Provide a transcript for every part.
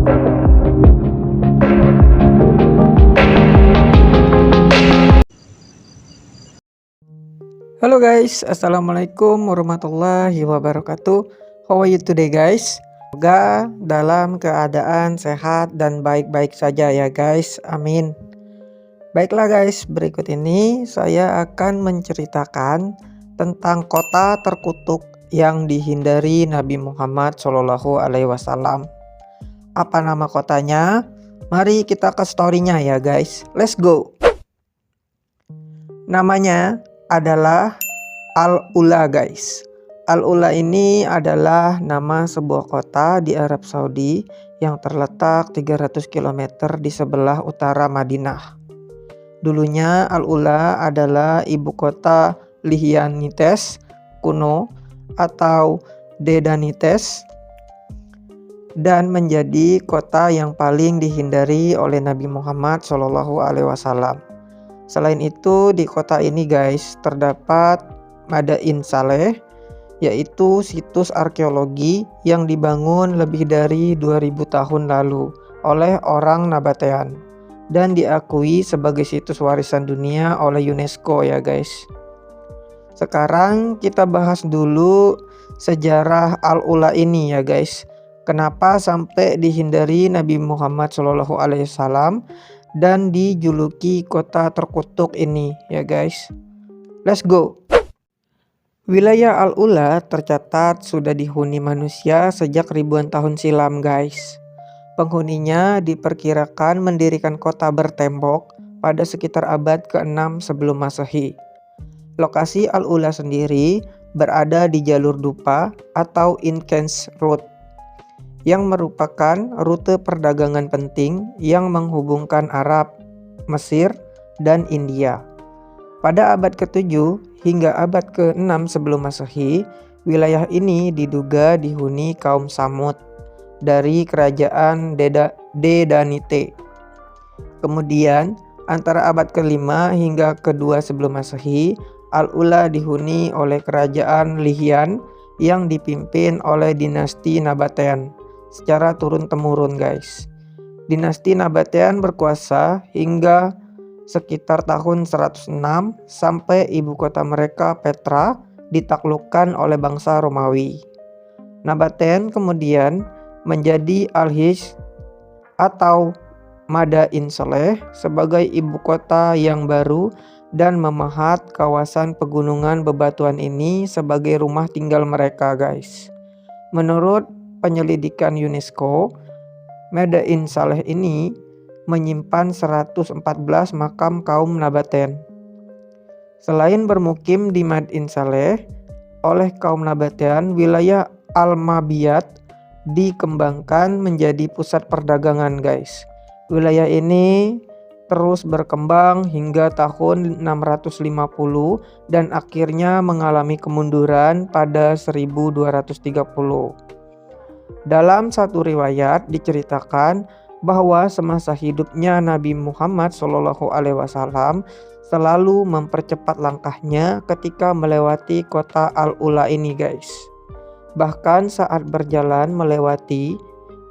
Halo guys, assalamualaikum warahmatullahi wabarakatuh. How are you today guys? Semoga dalam keadaan sehat dan baik-baik saja ya guys, amin. Baiklah guys, berikut ini saya akan menceritakan tentang kota terkutuk yang dihindari Nabi Muhammad SAW. Apa nama kotanya? Mari kita ke story-nya ya guys, let's go. Namanya adalah Al-Ula guys. Al-Ula ini adalah nama sebuah kota di Arab Saudi yang terletak 300 km di sebelah utara Madinah. Dulunya Al-Ula adalah ibu kota Lihyanites kuno atau Dedanites dan menjadi kota yang paling dihindari oleh Nabi Muhammad SAW. Selain itu di kota ini guys terdapat Madain Saleh, yaitu situs arkeologi yang dibangun lebih dari 2000 tahun lalu oleh orang Nabatean dan diakui sebagai situs warisan dunia oleh UNESCO ya guys. Sekarang kita bahas dulu sejarah Al-Ula ini ya guys. Kenapa sampai dihindari Nabi Muhammad SAW dan dijuluki kota terkutuk ini ya guys. Let's go. Wilayah Al-Ula tercatat sudah dihuni manusia sejak ribuan tahun silam guys. Penghuninya diperkirakan mendirikan kota bertembok pada sekitar abad ke-6 sebelum Masehi. Lokasi Al-Ula sendiri berada di jalur Dupa atau Incens Road, yang merupakan rute perdagangan penting yang menghubungkan Arab, Mesir, dan India. Pada abad ke-7 hingga abad ke-6 sebelum Masehi, wilayah ini diduga dihuni kaum Samud dari kerajaan Dedanite. Kemudian, antara abad ke-5 hingga ke-2 sebelum Masehi, Al-Ula dihuni oleh kerajaan Lihyan yang dipimpin oleh dinasti Nabatean secara turun-temurun guys. Dinasti Nabatean berkuasa hingga sekitar tahun 106 sampai ibu kota mereka Petra ditaklukkan oleh bangsa Romawi. Nabatean kemudian menjadi Al-Hijz atau Madain Saleh sebagai ibu kota yang baru dan memahat kawasan pegunungan bebatuan ini sebagai rumah tinggal mereka guys. Menurut penyelidikan UNESCO, Madain Saleh ini menyimpan 114 makam kaum Nabatean. Selain bermukim di Madain Saleh oleh kaum Nabatean, wilayah Al-Mabiyat dikembangkan menjadi pusat perdagangan guys. Wilayah ini terus berkembang hingga tahun 650 dan akhirnya mengalami kemunduran pada 1230. Dalam satu riwayat diceritakan bahwa semasa hidupnya Nabi Muhammad SAW selalu mempercepat langkahnya ketika melewati kota Al-Ula ini guys. Bahkan saat berjalan melewati,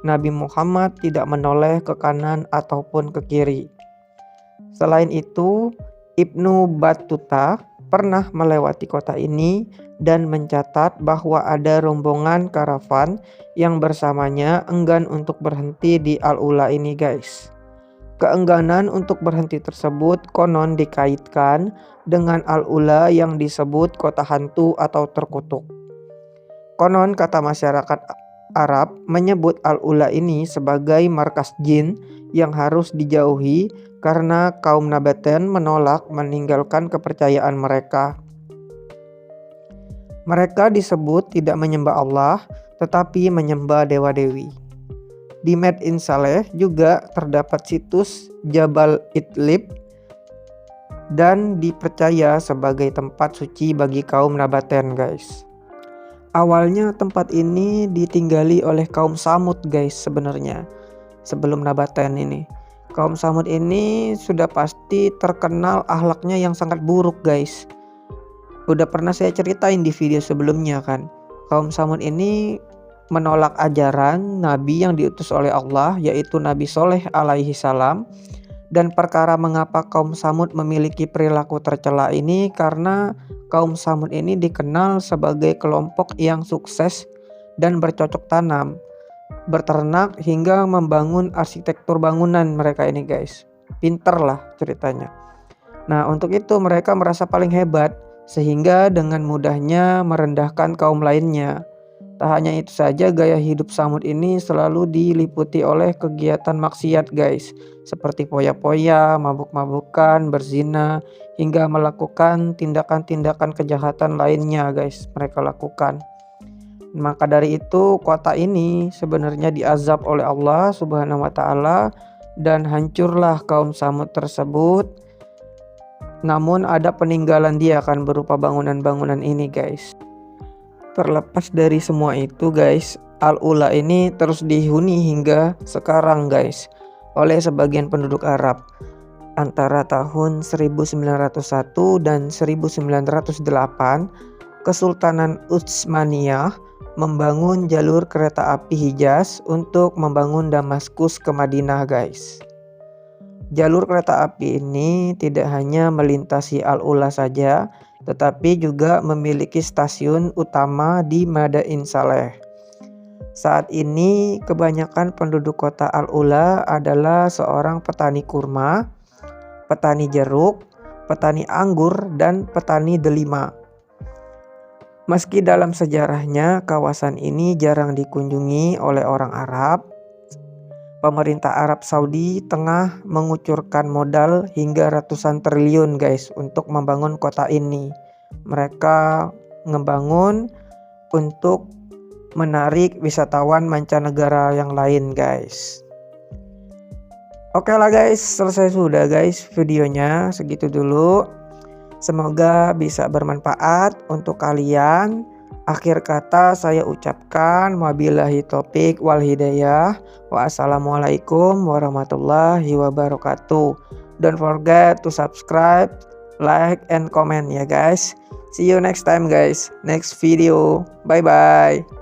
Nabi Muhammad tidak menoleh ke kanan ataupun ke kiri. Selain itu, Ibnu Battuta pernah melewati kota ini dan mencatat bahwa ada rombongan karavan yang bersamanya enggan untuk berhenti di Al-Ula ini guys. Keengganan untuk berhenti tersebut konon dikaitkan dengan Al-Ula yang disebut kota hantu atau terkutuk. Konon kata masyarakat Arab menyebut Al-Ula ini sebagai markas jin yang harus dijauhi karena kaum Nabatean menolak meninggalkan kepercayaan mereka. Mereka disebut tidak menyembah Allah tetapi menyembah dewa-dewi. Di Madain Saleh juga terdapat situs Jabal Idlib dan dipercaya sebagai tempat suci bagi kaum Nabatean guys. Awalnya tempat ini ditinggali oleh kaum Samud guys sebenarnya. Sebelum Nabatean ini, kaum Samud ini sudah pasti terkenal akhlaknya yang sangat buruk guys. Udah pernah saya ceritain di video sebelumnya kan. Kaum Samud ini menolak ajaran Nabi yang diutus oleh Allah, yaitu Nabi Soleh alaihi salam. Dan perkara mengapa kaum Samud memiliki perilaku tercela ini karena kaum Samud ini dikenal sebagai kelompok yang sukses dan bercocok tanam, berternak hingga membangun arsitektur bangunan mereka ini guys. Pinter lah ceritanya. Nah, untuk itu mereka merasa paling hebat sehingga dengan mudahnya merendahkan kaum lainnya. Tak hanya itu saja, gaya hidup Samud ini selalu diliputi oleh kegiatan maksiat guys, seperti poya-poya, mabuk-mabukan, berzina, hingga melakukan tindakan-tindakan kejahatan lainnya guys mereka lakukan. Maka dari itu kota ini sebenarnya diazab oleh Allah Subhanahu wa taala dan hancurlah kaum Samud tersebut. Namun ada peninggalan dia akan berupa bangunan-bangunan ini guys. Terlepas dari semua itu guys, Al-Ula ini terus dihuni hingga sekarang guys oleh sebagian penduduk Arab. Antara tahun 1901 dan 1908, Kesultanan Utsmaniyah membangun jalur kereta api Hijaz untuk membangun Damaskus ke Madinah guys. Jalur kereta api ini tidak hanya melintasi Al-Ula saja, tetapi juga memiliki stasiun utama di Madain Saleh. Saat ini kebanyakan penduduk kota Al-Ula adalah seorang petani kurma, petani jeruk, petani anggur, dan petani delima. Meski dalam sejarahnya kawasan ini jarang dikunjungi oleh orang Arab, pemerintah Arab Saudi tengah mengucurkan modal hingga ratusan triliun guys untuk membangun kota ini. Mereka ngebangun untuk menarik wisatawan mancanegara yang lain guys. Oke lah guys, selesai sudah guys videonya, segitu dulu. Semoga bisa bermanfaat untuk kalian. Akhir kata saya ucapkan wabillahi taufiq wal hidayah. Wassalamualaikum warahmatullahi wabarakatuh. Don't forget to subscribe, like, and comment ya guys. See you next time guys, next video. Bye bye.